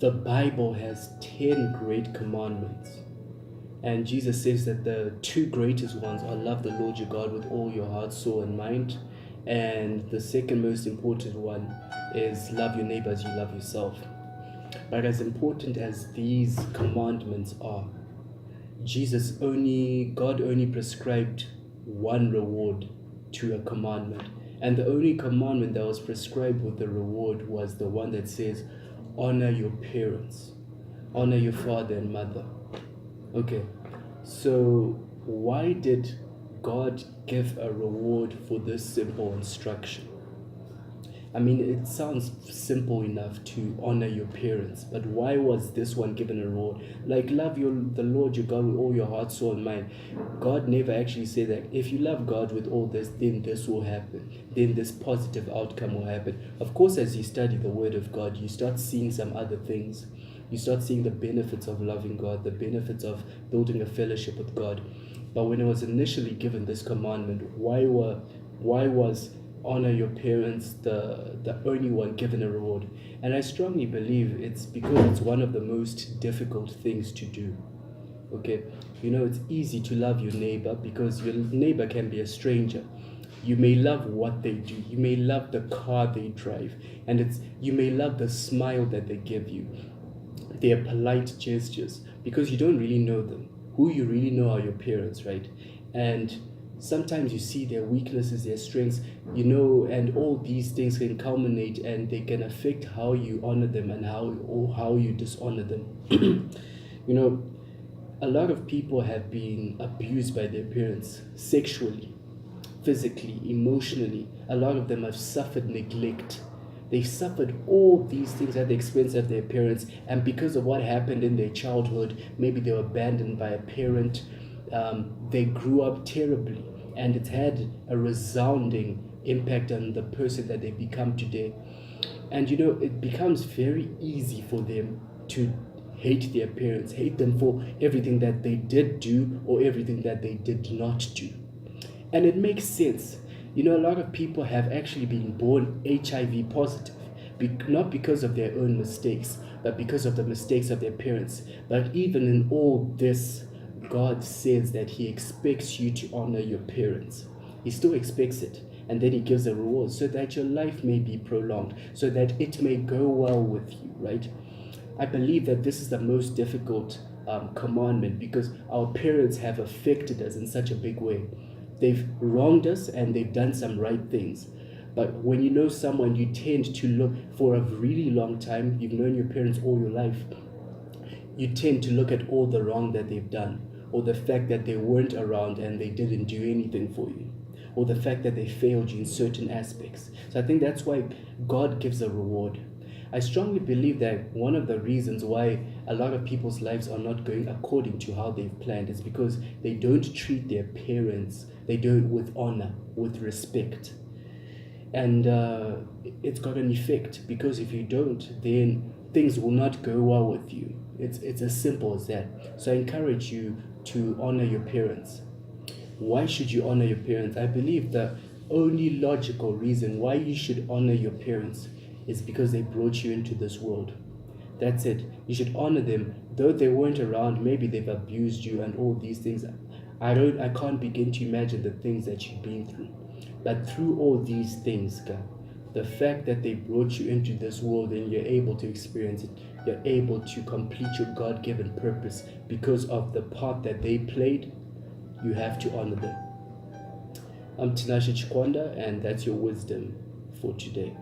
The Bible has 10 great commandments. And Jesus says that the two greatest ones are love the Lord your God with all your heart, soul, and mind. And the second most important one is love your neighbor as you love yourself. But as important as these commandments are, God only prescribed one reward to a commandment. And the only commandment that was prescribed with the reward was the one that says, honor your parents, honor your father and mother. Okay, so why did God give a reward for this simple instruction? I mean, it sounds simple enough to honor your parents, but why was this one given a reward? Like, love the Lord your God with all your heart, soul, and mind. God never actually said that if you love God with all this, then this will happen. Then this positive outcome will happen. Of course, as you study the Word of God, you start seeing some other things. You start seeing the benefits of loving God, the benefits of building a fellowship with God. But when it was initially given this commandment, why was honor your parents the only one given a reward? And I strongly believe it's because it's one of the most difficult things to do. Okay, it's easy to love your neighbor because your neighbor can be a stranger. You may love what they do, you may love the car they drive, and you may love the smile that they give you, their polite gestures, because you don't really know them. Who you really know are your parents, right? And sometimes you see their weaknesses, their strengths, and all these things can culminate and they can affect how you honor them and how you dishonor them. A lot of people have been abused by their parents sexually, physically, emotionally. A lot of them have suffered neglect. They suffered all these things at the expense of their parents, and because of what happened in their childhood, maybe they were abandoned by a parent, they grew up terribly, and it had a resounding impact on the person that they become today. And it becomes very easy for them to hate their parents, hate them for everything that they did do or everything that they did not do. And it makes sense. A lot of people have actually been born HIV positive, not because of their own mistakes, but because of the mistakes of their parents. But even in all this, God says that He expects you to honor your parents. He still expects it. And then He gives a reward so that your life may be prolonged, so that it may go well with you, right? I believe that this is the most difficult commandment because our parents have affected us in such a big way. They've wronged us and they've done some right things. But when you know someone, you tend to look for a really long time. You've known your parents all your life. You tend to look at all the wrong that they've done, or the fact that they weren't around and they didn't do anything for you, or the fact that they failed you in certain aspects. So I think that's why God gives a reward. I strongly believe that one of the reasons why a lot of people's lives are not going according to how they've planned is because they don't treat their parents, they do it with honor, with respect. And it's got an effect, because if you don't, then things will not go well with you. It's as simple as that. So I encourage you to honor your parents. Why should you honor your parents? I believe the only logical reason why you should honor your parents is because they brought you into this world. That's it. You should honor them. Though they weren't around, maybe they've abused you and all these things. I can't begin to imagine the things that you've been through. But through all these things, God, the fact that they brought you into this world and you're able to experience it, you're able to complete your God-given purpose because of the part that they played, you have to honor them. I'm Tinashe Chikwanda, and that's your wisdom for today.